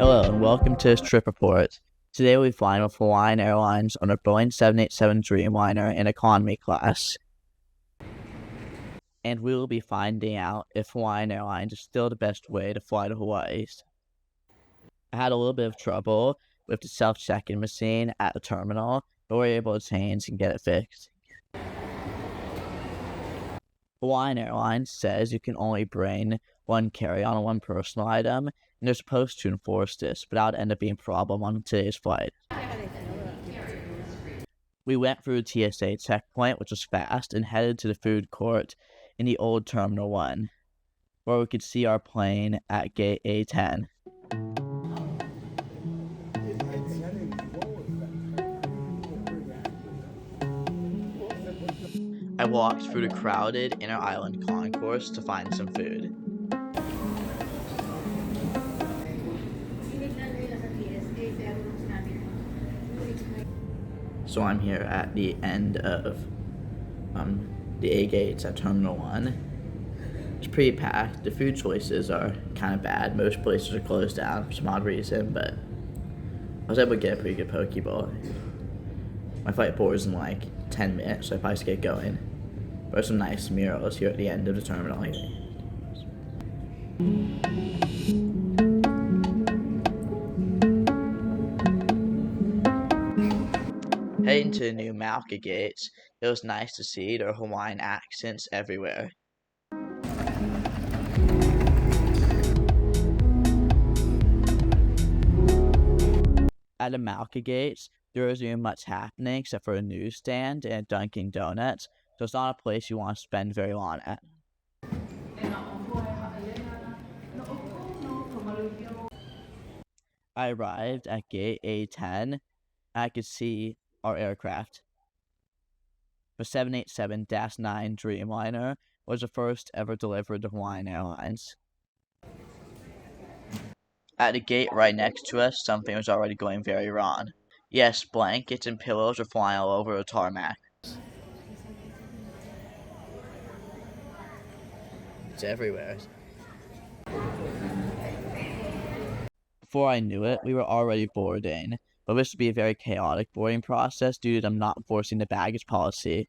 Hello and welcome to this trip report. Today we'll be flying with Hawaiian Airlines on a Boeing 787 Dreamliner in economy class. And we will be finding out if Hawaiian Airlines is still the best way to fly to Hawaii. I had a little bit of trouble with the self-check-in machine at the terminal, but we were able to change and get it fixed. Hawaiian Airlines says you can only bring one carry-on and one personal item, and they're supposed to enforce this, but that would end up being a problem on today's flight. We went through the TSA checkpoint, which was fast, and headed to the food court in the old Terminal 1, where we could see our plane at gate A10. I walked through the crowded inner island concourse to find some food. So I'm here at the end of the A gates at Terminal 1. It's pretty packed. The food choices are kind of bad. Most places are closed down for some odd reason, but I was able to get a pretty good poke bowl. My flight boards in like 10 minutes, so I probably should get going. There's some nice murals here at the end of the terminal. Heading to the new Malka gates, it was nice to see their Hawaiian accents everywhere. At the Malka gates, there isn't much happening except for a newsstand and a Dunkin' Donuts, so it's not a place you want to spend very long at. I arrived at gate A10, and I could see our aircraft. The 787-9 Dreamliner was the first ever delivered to Hawaiian Airlines. At the gate right next to us, something was already going very wrong. Yes, blankets and pillows were flying all over the tarmac. It's everywhere. Before I knew it, we were already boarding, but this would be a very chaotic boarding process due to them not enforcing the baggage policy.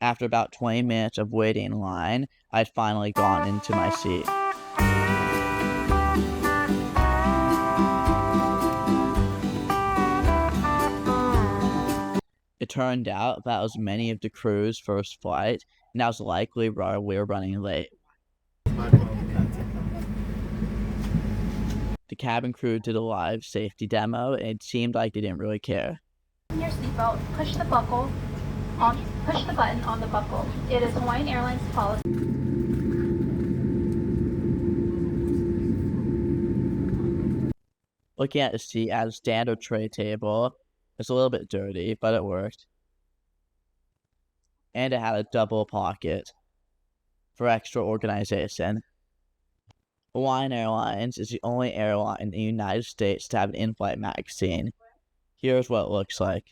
After about 20 minutes of waiting in line, I'd finally gotten into my seat. It turned out that was many of the crew's first flight, and that was likely why we were running late. The cabin crew did a live safety demo, and it seemed like they didn't really care. Your seatbelt, push the button on the buckle. It is Hawaiian Airlines policy. Looking at the seat at a standard tray table, it's a little bit dirty, but it worked. And it had a double pocket for extra organization. Hawaiian Airlines is the only airline in the United States to have an in-flight magazine. Here's what it looks like.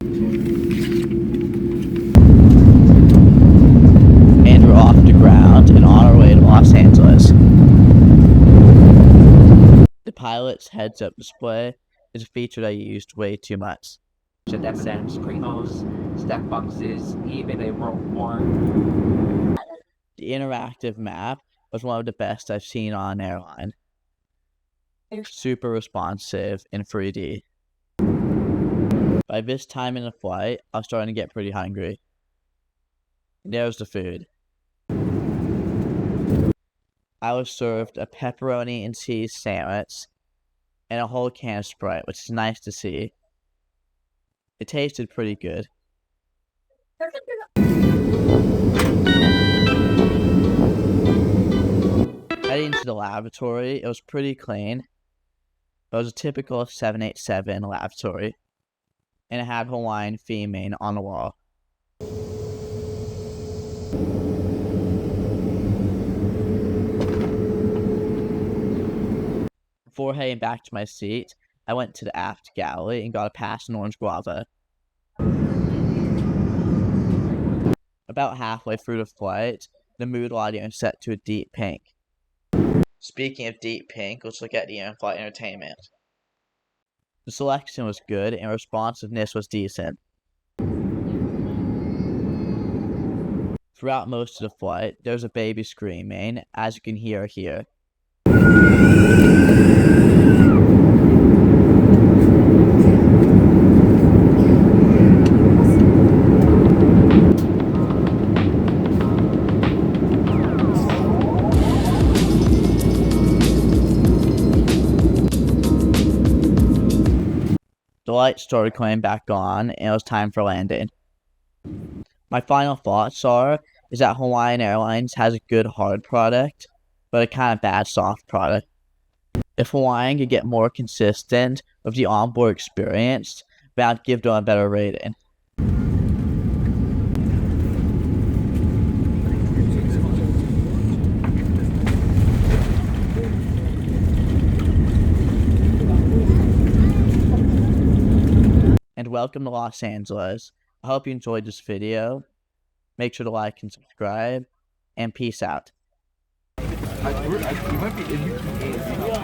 And we're off the ground and on our way to Los Angeles. The pilot's heads-up display is a feature that I used way too much. M&M's, Primos, stack boxes, even a roll one. The interactive map was one of the best I've seen on an airline. Super responsive in 3D. By this time in the flight, I was starting to get pretty hungry. There's the food. I was served a pepperoni and cheese sandwich and a whole can of Sprite, which is nice to see. It tasted pretty good. Heading to the lavatory, it was pretty clean. It was a typical 787 lavatory, and it had Hawaiian theming on the wall. Before heading back to my seat, I went to the aft galley and got a passion orange guava. About halfway through the flight, the mood lighting was set to a deep pink. Speaking of deep pink, let's look at the in-flight entertainment. The selection was good and responsiveness was decent. Throughout most of the flight, there's a baby screaming, as you can hear here. The lights started coming back on, and it was time for landing. My final thoughts is that Hawaiian Airlines has a good hard product, but a kind of bad soft product. If Hawaiian could get more consistent with the onboard experience, then I'd give them a better rating. And welcome to Los Angeles. I hope you enjoyed this video. Make sure to like and subscribe, and peace out.